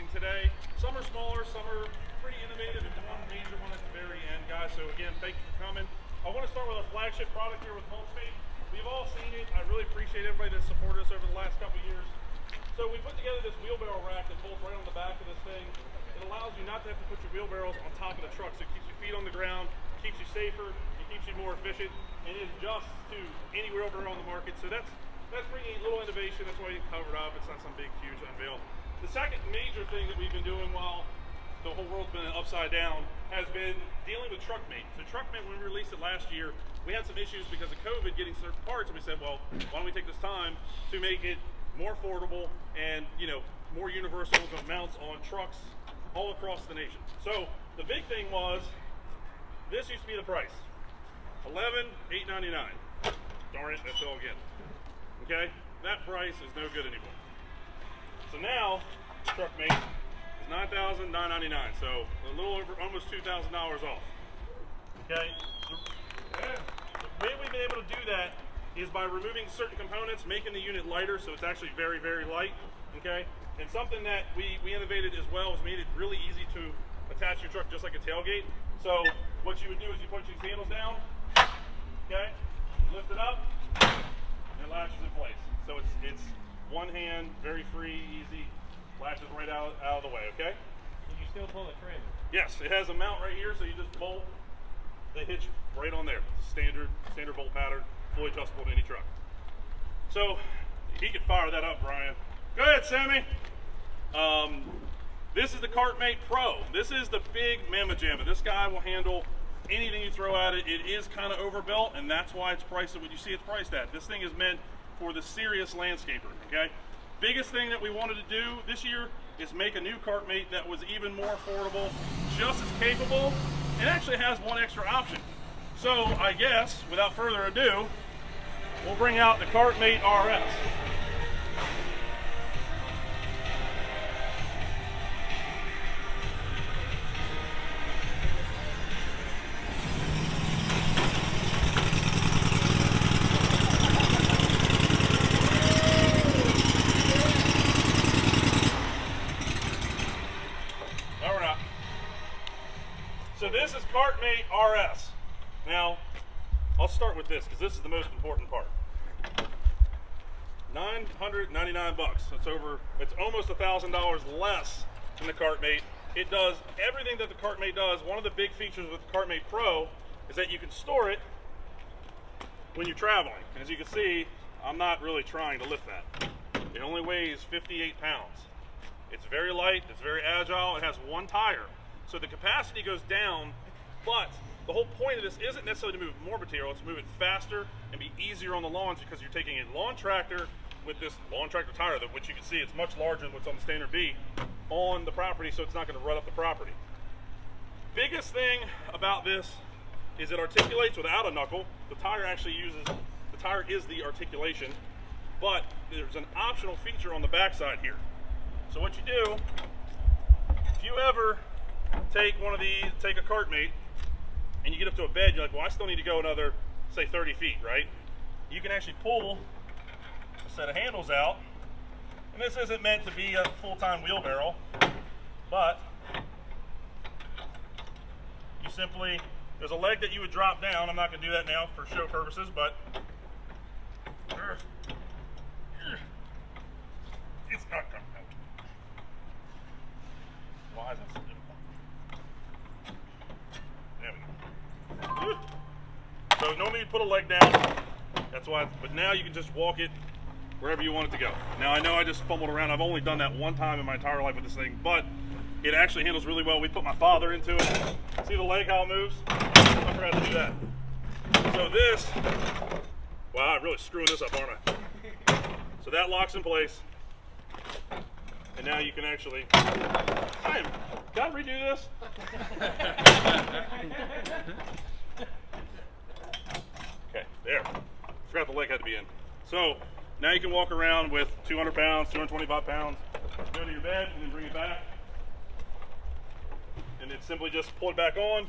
unboxing today. Some are smaller, some are pretty innovative, and one major one at the very end, guys. So again, thank you for coming. I want to start with a flagship product here with MulchMate. We've all seen it. I really appreciate everybody that's supported us over the last couple of years. So we put together this wheelbarrow rack that bolts right on the back of this thing. It allows you not to have to put your wheelbarrows on top of the truck, so it keeps your feet on the ground, keeps you safer, it keeps you more efficient, and it adjusts to any wheelbarrow on the market. So that's bringing a little innovation. That's why it's covered up. It's not some big, huge unveil. The second major thing that we've been doing while the whole world's been upside down has been dealing with TruckMate. So TruckMate, when we released it last year, we had some issues because of COVID getting certain parts, and we said, well, why don't we take this time to make it more affordable and, you know, more universal with mounts on trucks all across the nation. So the big thing was, this used to be the price, $11,899. Darn it, that's all again. Okay, that price is no good anymore. So now, TruckMate is $9,999, so a little over, almost $2,000 off. Okay, the way we've been able to do that is by removing certain components, making the unit lighter, so it's actually very, very light. Okay, and something that we innovated as well is made it really easy to attach your truck just like a tailgate. So what you would do is you put these handles down, okay, lift it up, and it latches in place. So it's one hand, very free, easy, latches right out of the way, okay? Can you still pull the trailer? Yes, it has a mount right here, so you just bolt the hitch right on there. Standard bolt pattern, fully adjustable to any truck. So he could fire that up, Brian. Go ahead, Sammy. This is the KartMate PRO. This is the big mamma jamma. This guy will handle anything you throw at it. It is kind of overbuilt, and that's why it's priced at what you see it's priced at. This thing is meant for the serious landscaper, okay? Biggest thing that we wanted to do this year is make a new KartMate that was even more affordable, just as capable, and actually has one extra option. So I guess, without further ado, we'll bring out the KartMate RS. So this is KartMate RS. Now, I'll start with this because this is the most important part. $999 bucks. It's almost $1,000 less than the KartMate. It does everything that the KartMate does. One of the big features with the KartMate PRO is that you can store it when you're traveling. As you can see, I'm not really trying to lift that. It only weighs 58 pounds. It's very light, it's very agile, it has one tire. So the capacity goes down, but the whole point of this isn't necessarily to move more material, it's to move it faster and be easier on the lawns because you're taking a lawn tractor with this lawn tractor tire, which you can see it's much larger than what's on the standard B, on the property, so it's not going to rut up the property. Biggest thing about this is it articulates without a knuckle. The tire is the articulation, but there's an optional feature on the backside here. So what you do, if you ever take a KartMate and you get up to a bed, you're like, well, I still need to go another, say 30 feet, right? You can actually pull a set of handles out, and this isn't meant to be a full-time wheelbarrow, but you simply, there's a leg that you would drop down. I'm not going to do that now for show purposes, but it's not coming out. Why is that so difficult? There we go. So normally you'd put a leg down, that's why, but now you can just walk it wherever you want it to go. Now I know I just fumbled around, I've only done that one time in my entire life with this thing, but it actually handles really well. We put my father into it. See the leg, how it moves? I forgot to do that. So this, wow, I'm really screwing this up, aren't I? So that locks in place. And now you can actually, can I redo this? Okay, there. Forgot the leg had to be in. So now you can walk around with 200 pounds, 225 pounds, go to your bed and then bring it back. And then simply just pull it back on,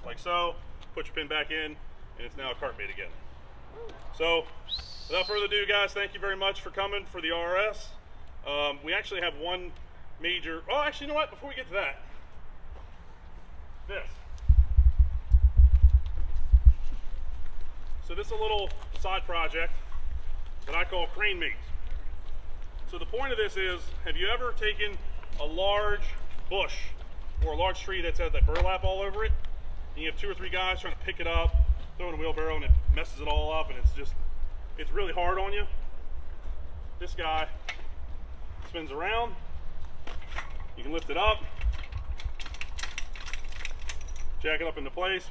like so, put your pin back in, and it's now a KartMate again. So without further ado, guys, thank you very much for coming for the RS. We actually have one major, oh, actually, you know what, before we get to that, this. So this is a little side project that I call crane mates. So the point of this is, have you ever taken a large bush or a large tree that's had that burlap all over it, and you have 2 or 3 guys trying to pick it up, throw it in a wheelbarrow, and it messes it all up, and it's really hard on you? This guy spins around, you can lift it up, jack it up into place,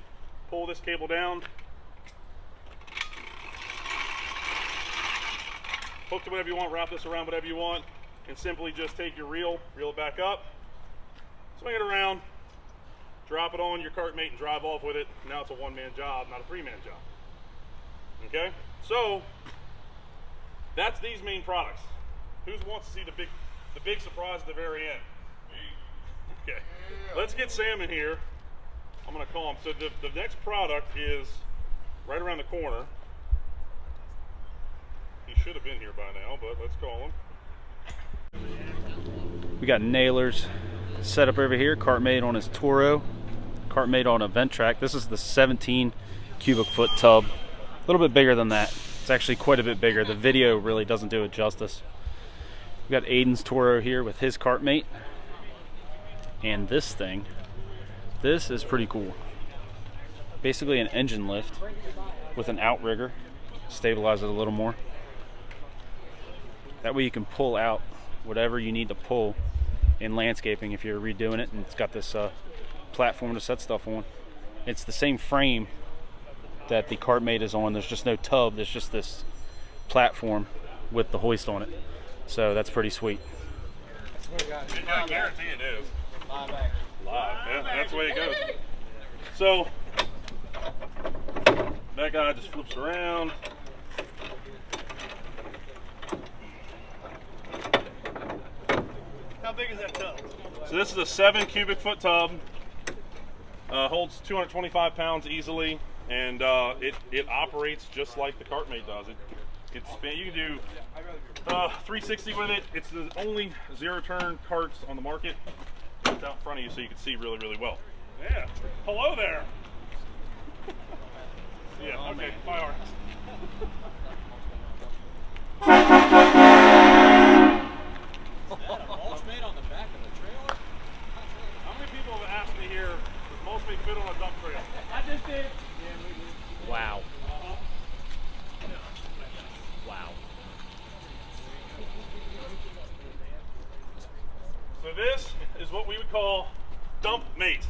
pull this cable down, hook to whatever you want, wrap this around whatever you want, and simply just take your reel it back up, swing it around, drop it on your KartMate and drive off with it. Now it's a one-man job, not a 3-man job. Okay? So that's these main products. Who wants to see the big surprise at the very end? Okay. Let's get Sam in here. I'm gonna call him. So the next product is right around the corner. He should have been here by now, but let's call him. We got nailers set up over here. KartMate on his Toro. KartMate on a vent track. This is the 17 cubic foot tub. A little bit bigger than that. It's actually quite a bit bigger. The video really doesn't do it justice. We got Aiden's Toro here with his KartMate. And this thing, this is pretty cool. Basically an engine lift with an outrigger. Stabilize it a little more. That way you can pull out whatever you need to pull in landscaping if you're redoing it, and it's got this platform to set stuff on. It's the same frame that the KartMate is on. There's just no tub, there's just this platform with the hoist on it. So that's pretty sweet. I guarantee it is. Live. Yeah, that's the way it goes. So that guy just flips around. How big is that tub? So this is a 7 cubic foot tub. Holds 225 pounds easily, and it operates just like the KartMate does. You can do 360 with it. It's the only zero-turn carts on the market. It's out in front of you so you can see really, really well. Yeah. Hello there. Yeah. Okay. Bye, Art. MulchMate on the back of the trailer? How many people have asked me here, does MulchMate fit on a dump trailer? I just did. Wow. Wow. So this is what we would call dump mate.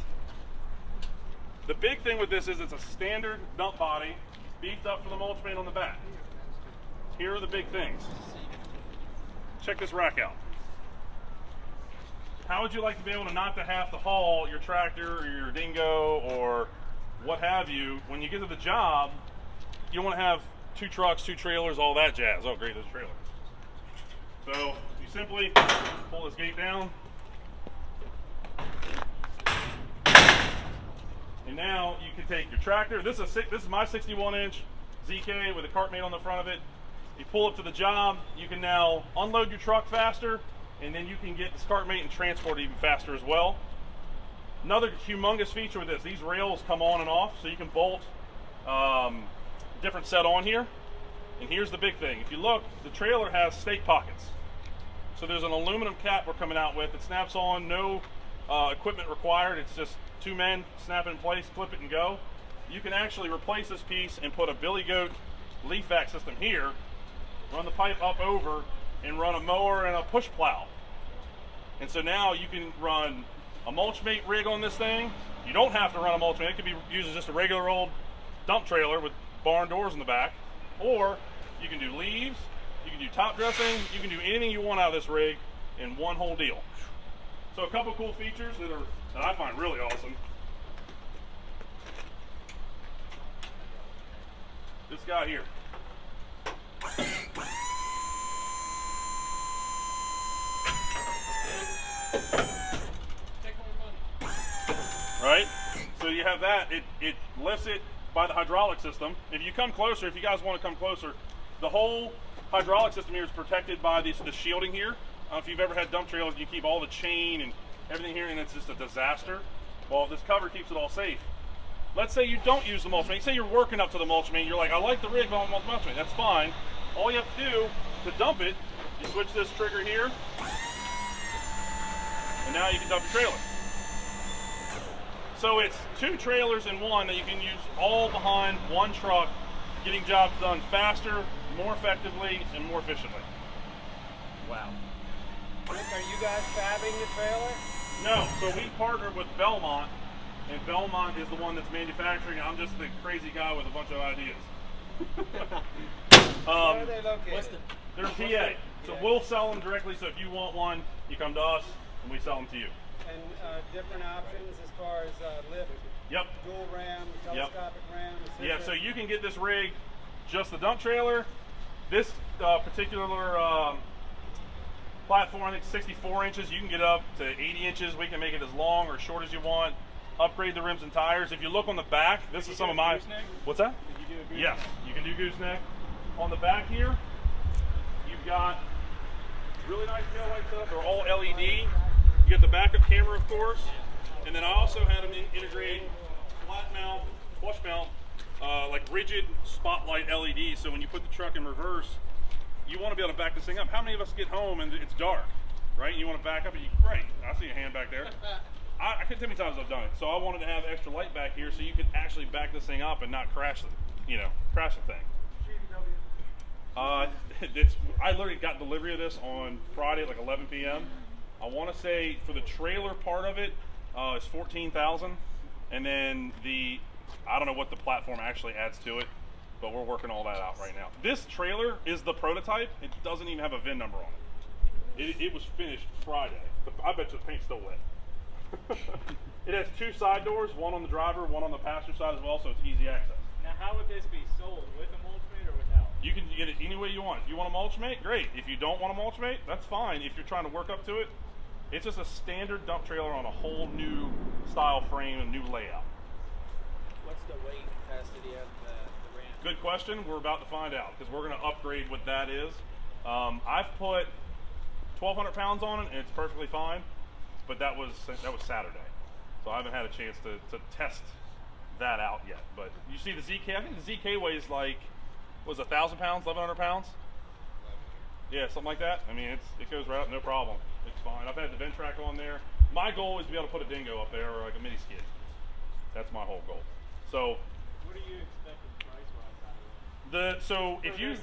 The big thing with this is it's a standard dump body beefed up for the MulchMate on the back. Here are the big things. Check this rack out. How would you like to be able to not to have to haul your tractor or your dingo or what have you? When you get to the job, you don't want to have 2 trucks, 2 trailers, all that jazz. Oh great, there's a trailer. So you simply pull this gate down. And now you can take your tractor. This is my 61-inch ZK with a KartMate on the front of it. You pull up to the job, you can now unload your truck faster, and then you can get this KartMate and transport it even faster as well. Another humongous feature with this, these rails come on and off, so you can bolt different set on here. And here's the big thing. If you look, the trailer has stake pockets. So there's an aluminum cap we're coming out with. It snaps on, no equipment required. It's just 2 men, snap it in place, clip it and go. You can actually replace this piece and put a billy goat leaf vac system here, run the pipe up over, and run a mower and a push plow. And so now you can run a MulchMate rig on this thing. You don't have to run a MulchMate. It could be used as just a regular old dump trailer with barn doors in the back. Or you can do leaves, you can do top dressing, you can do anything you want out of this rig in one whole deal. So a couple cool features that I find really awesome. This guy here. Right? So you have that, it lifts it by the hydraulic system. If you come closer, if you guys want to come closer, the whole hydraulic system here is protected by the shielding here. if you've ever had dump trailers, you keep all the chain and everything here, and it's just a disaster. Well, this cover keeps it all safe. Let's say you don't use the MulchMate. Say you're working up to the MulchMate. You're like, I like the rig, but I want the MulchMate. That's fine. All you have to do to dump it, you switch this trigger here, and now you can dump your trailer. So it's 2 trailers in one that you can use all behind one truck, getting jobs done faster, more effectively, and more efficiently. Wow. Rick, are you guys fabbing the trailer? No, so we partnered with Belmont, and Belmont is the one that's manufacturing. I'm just the crazy guy with a bunch of ideas. Where are they located? They're PA, so we'll sell them directly. So if you want one, you come to us, and we sell them to you. And different options as far as lift, Yep. dual ram, telescopic ram. Yeah, so you can get this rig, just the dump trailer. This particular platform, I think 64 inches, you can get up to 80 inches. We can make it as long or short as you want. Upgrade the rims and tires. If you look on the back, this is some of my... What's that? Did you do a gooseneck? Yes, you can do gooseneck. On the back here, you've got really nice tail light setup. They're all LED. You get the backup camera, of course. And then I also had them integrate flat mount, flush mount, like rigid spotlight LED. So when you put the truck in reverse, you want to be able to back this thing up. How many of us get home and it's dark, right? You want to back up and great. I see a hand back there. I can't tell how many times I've done it. So I wanted to have extra light back here so you could actually back this thing up and not crash the, crash the thing. I literally got delivery of this on Friday at like 11 p.m. I want to say for the trailer part of it, it's 14,000, and then I don't know what the platform actually adds to it, but we're working all that out right now. This trailer is the prototype. It doesn't even have a VIN number on it. It was finished Friday. I bet you the paint's still wet. It has 2 side doors, one on the driver, one on the passenger side as well, so it's easy access. Now, how would this be sold? With a MulchMate or without? You can get it any way you want. If you want a MulchMate, great. If you don't want a MulchMate, that's fine. If you're trying to work up to it, it's just a standard dump trailer on a whole new style frame and new layout. What's the weight capacity of the ramp? Good question. We're about to find out because we're going to upgrade what that is. I've put 1,200 pounds on it, and it's perfectly fine. But that was Saturday, so I haven't had a chance to test that out yet. But you see the ZK, I think the ZK weighs like, was 1,000 pounds, 1,100 pounds? Yeah, something like that. I mean, it goes right up, no problem. It's fine. I've had the vent track on there. My goal is to be able to put a dingo up there or like a mini skid. That's my whole goal. So, What are you expecting price-wise out of it? so if you,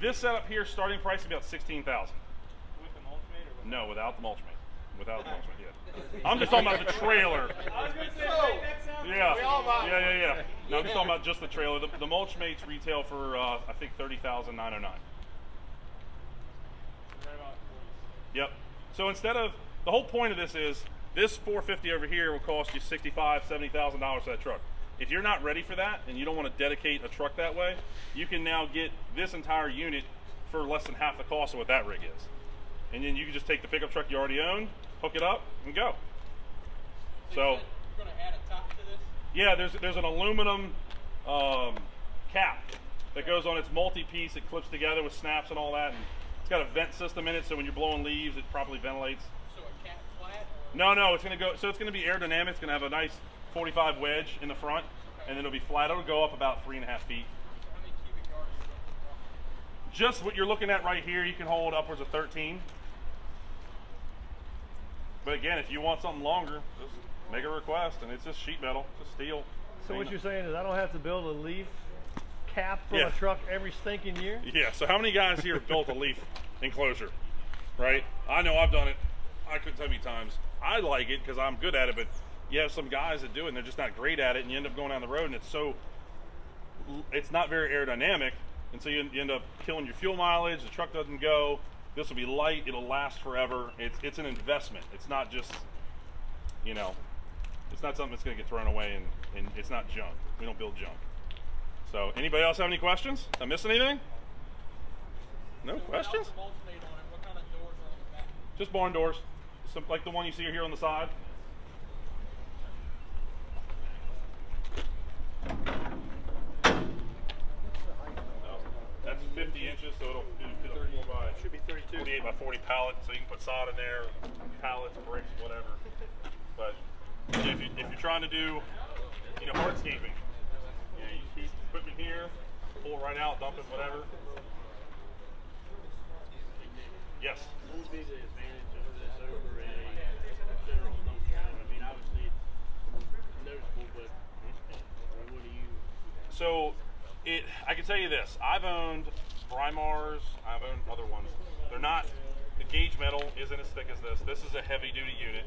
this setup here, starting price is about 16,000. With the MulchMate or without? No, without the MulchMate. Without the MulchMate, yeah. I'm just talking about the trailer. I was going to say, that sounds Yeah. we all buy Yeah. No, I'm just talking about just the trailer. The MulchMates retail for I think $30,909. Right about 40. Yep. So instead of the whole point of this is this 450 over here will cost you $65,000, $70,000 for that truck. If you're not ready for that and you don't want to dedicate a truck that way, you can now get this entire unit for less than half the cost of what that rig is. And then you can just take the pickup truck you already own, hook it up, and go. So you're going to add a top to this? yeah, there's an aluminum cap that goes on its multi-piece. It clips together with snaps and all that, and it's got a vent system in it, so when you're blowing leaves, it properly ventilates. So a cap flat? No, it's gonna go. So it's gonna be aerodynamic. It's gonna have a nice 45 wedge in the front, and then it'll be flat. It'll go up about 3.5 feet. How many cubic yards is that? Just what you're looking at right here, you can hold upwards of 13. But again, if you want something longer, just make a request, and it's just sheet metal, just steel. So what you're saying is I don't have to build a leaf cap for Yeah. a truck every stinking year? Yeah, so how many guys here have built a leaf enclosure, right? I know I've done it. I couldn't tell you how many times. I like it because I'm good at it, but you have some guys that do it and they're just not great at it, and you end up going down the road and it's not very aerodynamic, and so you end up killing your fuel mileage, the truck doesn't go. This will be light, it'll last forever. It's an investment. It's not just, it's not something that's gonna get thrown away, and it's not junk. We don't build junk. So, anybody else have any questions? Did I miss anything? No questions? Without the MulchMate on it, what kind of doors are on the back? Just barn doors, like the one you see here on the side. That's 50 inches, so it'll fit a 4 by should be 32. 48 by 40 pallet, so you can put sod in there, pallets, bricks, whatever. But if you're trying to do, hardscaping, you keep equipment here, pull it right out, dump it, whatever. Yes. What would be the advantage of this over a general Lawncare? I mean, obviously it's noticeable, but what do you? So, I can tell you this. I've owned Brimars. I've owned other ones. They're not. The gauge metal isn't as thick as this. This is a heavy-duty unit.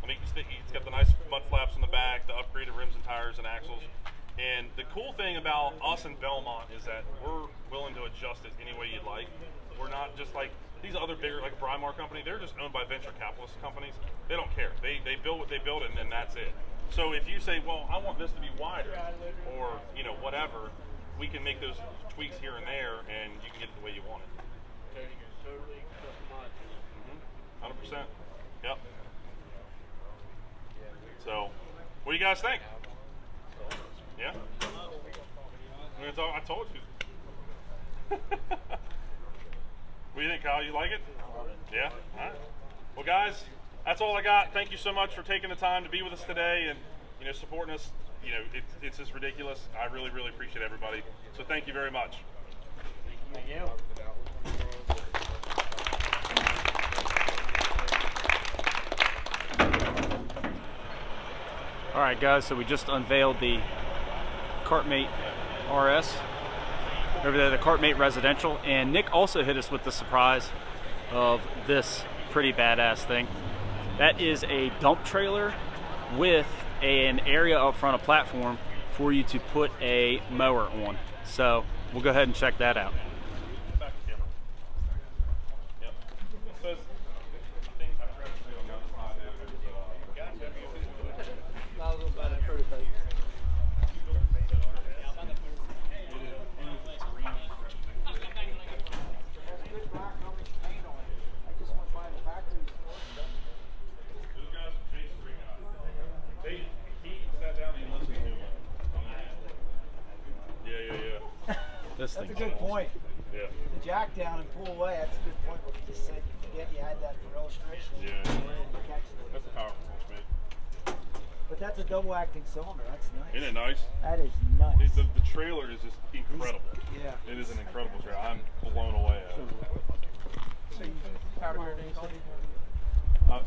I mean, it's got the nice mud flaps on the back, the upgraded rims and tires and axles. And the cool thing about us in Belmont is that we're willing to adjust it any way you'd like. We're not just like these other bigger, like Brimar company. They're just owned by venture capitalist companies. They don't care. They build what they build, and then that's it. So if you say, well, I want this to be wider, or whatever, we can make those tweaks here and there, and you can get it the way you want it. Totally customized. 100%. Yep. So, what do you guys think? Yeah? I told you. What do you think, Kyle? You like it? Yeah? All right. Well, guys, that's all I got. Thank you so much for taking the time to be with us today and supporting us. It's just ridiculous. I really, really appreciate everybody. So thank you very much. Thank you. All right, guys, so we just unveiled the KartMate RS over there, the KartMate Residential, and Nick also hit us with the surprise of this pretty badass thing. That is a dump trailer with an area up front, a platform for you to put a mower on. So we'll go ahead and check that out. Back to camera. Yep. It says, I think I forgot to say on the other side I'll go buy the prototype. This That's a thing's good awesome. point. Yeah. The jack down and pull away, that's a good point. What you just said, you forget you had that for illustration. Yeah. Catch those. That's a powerful MulchMate. But that's a double acting cylinder. That's nice. Isn't it nice? That is nice. The trailer is just incredible. Yeah. It is an incredible trailer. I'm blown away at it.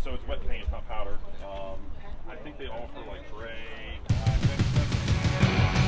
So it's wet paint, it's not powder. I think they offer like gray, black.